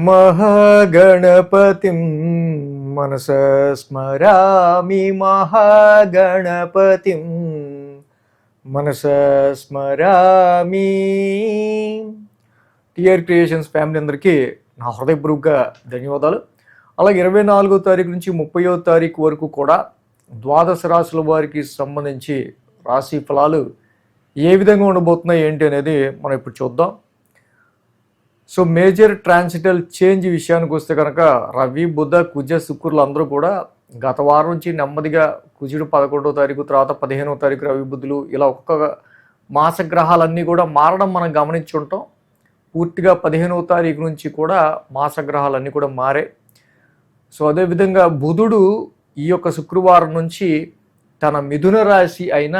మహాగణపతిం మనసా స్మరామి మహాగణపతిం మనసా స్మరామి. TR creations family అందరికీ నా హృదయపూర్వక ధన్యవాదాలు. అలాగే 24వ తారీఖు నుంచి 30వ తారీఖు వరకు కూడా ద్వాదశ రాశుల వారికి సంబంధించి రాశి ఫలాలు ఏ విధంగా ఉండబోతున్నాయి ఏంటి అనేది మనం ఇప్పుడు చూద్దాం. సో మేజర్ ట్రాన్సిటల్ చేంజ్ విషయానికి వస్తే కనుక రవి, బుధ, కుజ, శుక్రులు అందరూ కూడా గత వారం నుంచి నెమ్మదిగా కుజుడు 11వ తారీఖు, తర్వాత 15వ తారీఖు రవి, బుధులు, ఇలా ఒక్కొక్క మాస గ్రహాలన్నీ కూడా మారడం మనం గమనించుంటాం. పూర్తిగా 15వ తారీఖు నుంచి కూడా మాస గ్రహాలన్నీ కూడా మారే. సో అదేవిధంగా బుధుడు ఈ యొక్క శుక్రవారం నుంచి తన మిథున రాశి అయిన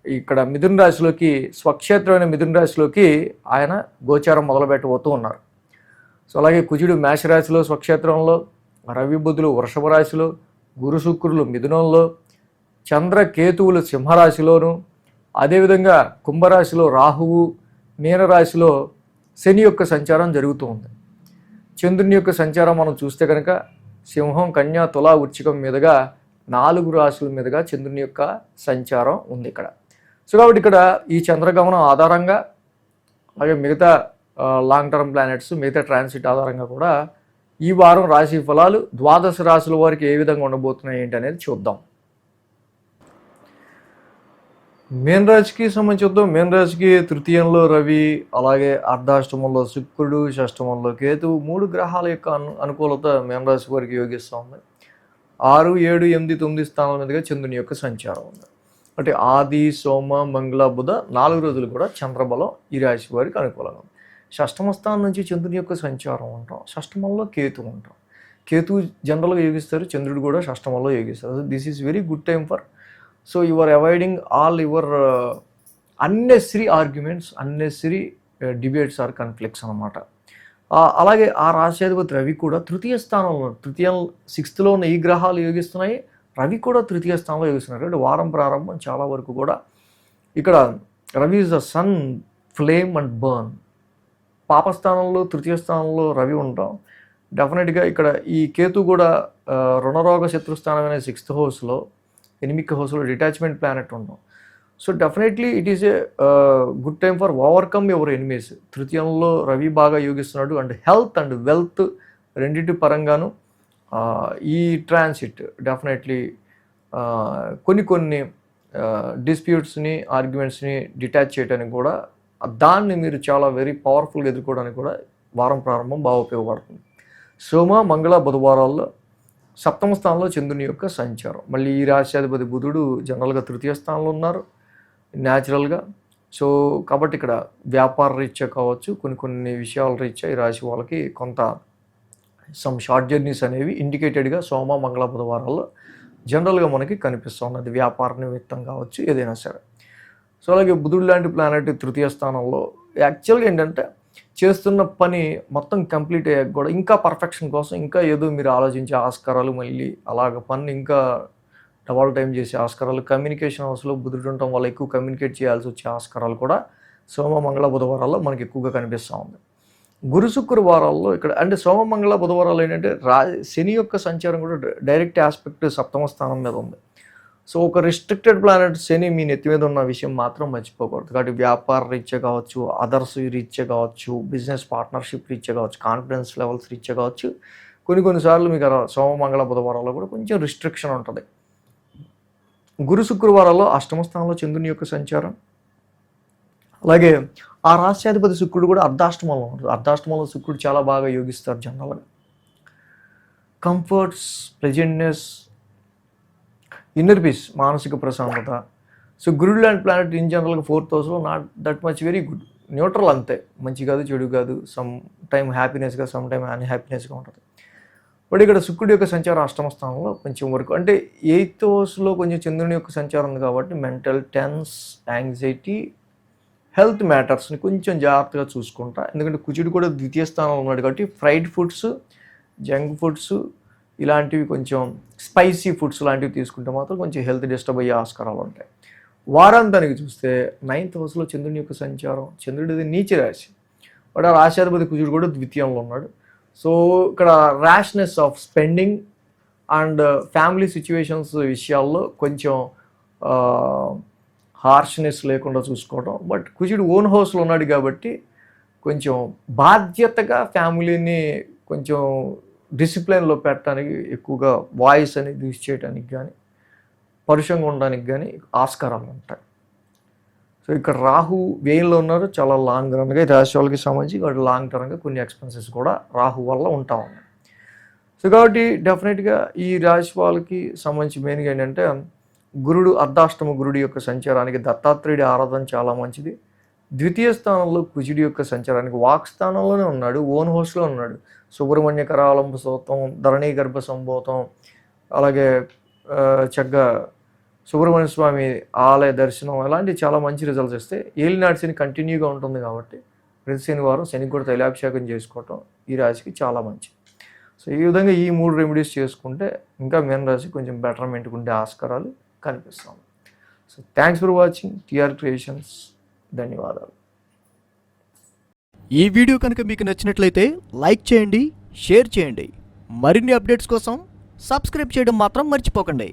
ఇక్కడ మిథున రాశిలోకి, స్వక్షేత్రమైన మిథున రాశిలోకి ఆయన గోచారం మొదలుపెట్టబోతూ ఉన్నారు. సో అలాగే కుజుడు మేషరాశిలో స్వక్షేత్రంలో, రవి, బుధులు వృషభ రాశిలో, గురు, శుక్రులు మిథునంలో, చంద్ర, కేతువులు సింహరాశిలోను, అదేవిధంగా కుంభరాశిలో రాహువు, మీనరాశిలో శని యొక్క సంచారం జరుగుతూ ఉంది. చంద్రుని యొక్క సంచారం మనం చూస్తే కనుక సింహం, కన్య, తుల, వృశ్చికం మీదుగా 4 రాశుల మీదుగా చంద్రుని యొక్క సంచారం ఉంది ఇక్కడ. సో కాబట్టి ఇక్కడ ఈ చంద్రగమనం ఆధారంగా, అలాగే మిగతా లాంగ్ టర్మ్ ప్లానెట్స్, మిగతా ట్రాన్సిట్ ఆధారంగా కూడా ఈ వారం రాశి ఫలాలు ద్వాదశ రాశుల వారికి ఏ విధంగా ఉండబోతున్నాయి ఏంటి అనేది చూద్దాం. మీన రాశికి సంబంధించి చూద్దాం. మీన రాశికి తృతీయంలో రవి, అలాగే అర్ధాష్టమంలో శుక్రుడు, షష్టమంలో కేతువు, 3 గ్రహాల యొక్క అనుకూలత మీన రాశి వారికి యోగిస్తూ ఉంది. 6, 7, 8, 9 స్థానాల మీదుగా చంద్రుని యొక్క సంచారం ఉంది. అంటే ఆది, సోమ, మంగళ, బుధ 4 రోజులు కూడా చంద్రబలం ఈ రాశి వారికి అనుకూలంగా ఉంది. షష్టమ స్థానం నుంచి చంద్రుని యొక్క సంచారం ఉంటాం. షష్టమంలో కేతు ఉంటాం. కేతు జనరల్గా యోగిస్తారు, చంద్రుడు కూడా షష్టమంలో యోగిస్తారు. This is very good time for, so you are avoiding all your unnecessary arguments, unnecessary debates or conflicts అనమాట. అలాగే ఆ రాశ్యాధిపతి రవి కూడా తృతీయ స్థానంలో, 6th ఉన్న ఈ గ్రహాలు యోగిస్తున్నాయి. రవి కూడా తృతీయ స్థానంలో యోగిస్తున్నారు. అంటే వారం ప్రారంభం చాలా వరకు కూడా ఇక్కడ Ravi is the sun, flame and burn. పాపస్థానంలో, తృతీయ స్థానంలో రవి ఉంటాం. డెఫినెట్గా ఇక్కడ ఈ కేతు కూడా రుణరోగ శత్రుస్థానమైన 6th హౌస్లో, 8వ హౌస్లో డిటాచ్మెంట్ ప్లానెట్ ఉంటాం. So definitely it is a good time for overcome your enemies. తృతీయంలో రవి బాగా యోగిస్తున్నాడు. అండ్ హెల్త్ అండ్ వెల్త్ రెండింటి పరంగాను ఈ ట్రాన్సిట్ డెఫినెట్లీ కొన్ని డిస్ప్యూట్స్ని, ఆర్గ్యుమెంట్స్ని డిటాచ్ చేయడానికి కూడా, దాన్ని మీరు చాలా వెరీ పవర్ఫుల్గా ఎదుర్కోవడానికి కూడా వారం ప్రారంభం బాగా ఉపయోగపడుతుంది. సోమ, మంగళ, బుధవారాల్లో 7వ స్థానంలో చంద్రుని యొక్క సంచారం. మళ్ళీ ఈ రాశ్యాధిపతి బుధుడు జనరల్గా తృతీయ స్థానంలో ఉన్నారు న్యాచురల్గా. సో కాబట్టి ఇక్కడ వ్యాపార రీత్యా కావచ్చు, కొన్ని విషయాల రీత్యా ఈ రాశి వాళ్ళకి కొంత సమ్ షార్ట్ జర్నీస్ అనేవి ఇండికేటెడ్గా సోమ, మంగళ, బుధవారాల్లో జనరల్గా మనకి కనిపిస్తూ ఉన్నది. వ్యాపార నిమిత్తం కావచ్చు, ఏదైనా సరే. సో అలాగే బుధుడు లాంటి ప్లానెట్ తృతీయ స్థానంలో యాక్చువల్గా ఏంటంటే చేస్తున్న పని మొత్తం కంప్లీట్ అయ్యాక కూడా ఇంకా పర్ఫెక్షన్ కోసం ఇంకా ఏదో మీరు ఆలోచించే ఆస్కారాలు, మళ్ళీ అలాగ పని ఇంకా డబల్ టైం చేసే ఆస్కారాలు, కమ్యూనికేషన్ హౌస్లో బుధుడు ఉండటం వల్ల ఎక్కువ కమ్యూనికేట్ చేయాల్సి వచ్చే ఆస్కారాలు కూడా సోమ, మంగళ, బుధవారాల్లో మనకి ఎక్కువగా కనిపిస్తూ ఉంది. గురు, శుక్రవారాల్లో ఇక్కడ అంటే సోమ, మంగళ, బుధవారాలు ఏంటంటే శని యొక్క సంచారం కూడా డైరెక్ట్ ఆస్పెక్ట్ 7వ స్థానం మీద ఉంది. సో ఒక రిస్ట్రిక్టెడ్ ప్లానెట్ శని మీ నెత్తి మీద ఉన్న విషయం మాత్రం మర్చిపోకూడదు. కాబట్టి వ్యాపార రీత్యా కావచ్చు, అదర్స్ రీత్యా కావచ్చు, బిజినెస్ పార్ట్నర్షిప్ రీత్యా కావచ్చు, కాన్ఫిడెన్స్ లెవెల్స్ రీత్యా కావచ్చు, కొన్నిసార్లు మీకు సోమ, మంగళ, బుధవారాల్లో కూడా కొంచెం రిస్ట్రిక్షన్ ఉంటుంది. గురు, శుక్రవారాల్లో 8వ స్థానంలో చంద్రుని యొక్క సంచారం. అలాగే ఆ రాశ్యాధిపతి శుక్రుడు కూడా అర్ధాష్టమంలో ఉంటారు. అర్ధాష్టమంలో శుక్రుడు చాలా బాగా యోగిస్తారు జనరల్గా. కంఫర్ట్స్, ప్లెజెంట్నెస్, ఇన్నర్ పీస్, మానసిక ప్రశాంతత. సో గురుడు లాంటి ప్లానెట్ ఇన్ జనరల్గా 4th హౌస్లో not that much very good, neutral అంతే, మంచి కాదు చెడు కాదు, సమ్ టైమ్ హ్యాపీనెస్గా, సమ్ టైమ్ అన్హ్యాపీనెస్గా ఉంటుంది. బట్ ఇక్కడ శుక్రుడి యొక్క సంచారం 8వ స్థానంలో కొంచెం వరకు, అంటే 8th హౌస్లో కొంచెం చంద్రుని యొక్క సంచారం ఉంది కాబట్టి మెంటల్ టెన్స్, యాంగ్జైటీ, హెల్త్ మ్యాటర్స్ని కొంచెం జాగ్రత్తగా చూసుకుంటా. ఎందుకంటే కుజుడు కూడా ద్వితీయ స్థానంలో ఉన్నాడు కాబట్టి ఫ్రైడ్ ఫుడ్స్, జంక్ ఫుడ్స్, ఇలాంటివి కొంచెం స్పైసీ ఫుడ్స్ లాంటివి తీసుకుంటే మాత్రం కొంచెం హెల్త్ డిస్టర్బ్ అయ్యే ఆస్కారాలు ఉంటాయి. వారాంతానికి చూస్తే 9th హౌస్లో చంద్రుని యొక్క సంచారం. చంద్రుడిది నీచ రాశి. బట్ ఆ రాశ్యాధిపతి కుజుడు కూడా ద్వితీయంలో ఉన్నాడు. సో ఇక్కడ rashness of spending and family situations విషయాల్లో కొంచెం హార్ష్నెస్ లేకుండా చూసుకోవడం. బట్ కుజుడు ఓన్ హౌస్లో ఉన్నాడు కాబట్టి కొంచెం బాధ్యతగా ఫ్యామిలీని కొంచెం డిసిప్లిన్లో పెట్టడానికి ఎక్కువగా వాయిస్ అనేది యూజ్ చేయడానికి కానీ పరుషంగా ఉండడానికి కానీ ఆస్కారాలు ఉంటాయి. సో ఇక్కడ రాహు వ్యయంలో ఉన్నారు, చాలా లాంగ్ రన్గా రాశి వాళ్ళకి సంబంధించి కాబట్టి లాంగ్ టర్మ్గా కొన్ని ఎక్స్పెన్సెస్ కూడా రాహు వల్ల ఉంటా ఉన్నాయి. సో కాబట్టి డెఫినెట్గా ఈ రాశి వాళ్ళకి సంబంధించి మెయిన్గా ఏంటంటే గురుడు అర్ధాష్టమ గురుడి యొక్క సంచారానికి దత్తాత్రేయుడి ఆరాధన చాలా మంచిది. ద్వితీయ స్థానంలో కుజుడి యొక్క సంచారానికి వాక్ స్థానంలోనే ఉన్నాడు, ఓన్ హౌస్లో ఉన్నాడు. సుబ్రహ్మణ్య కరాలంబ స్తోత్రం, ధరణీ గర్భ సంభూతం, అలాగే చక్కగా సుబ్రహ్మణ్య స్వామి ఆలయ దర్శనం ఇలాంటివి చాలా మంచి రిజల్ట్స్ ఇస్తాయి. ఏలినాటి శని కంటిన్యూగా ఉంటుంది కాబట్టి ప్రతి శనివారం శనికి కూడా తైలాభిషేకం చేసుకోవటం ఈ రాశికి చాలా మంచిది. సో ఈ విధంగా ఈ 3 రెమెడీస్ చేసుకుంటే ఇంకా మీన రాశి కొంచెం బెటర్మెంట్ ఉండే ఆస్కారాలు కనిపిస్తాం. So thanks for watching TR creations. ధన్యవాదాలు. ఈ వీడియో కనుక మీకు నచ్చినట్లయితే లైక్ చేయండి, షేర్ చేయండి. మరిన్ని అప్డేట్స్ కోసం సబ్స్క్రైబ్ చేయడం మాత్రం మర్చిపోకండి.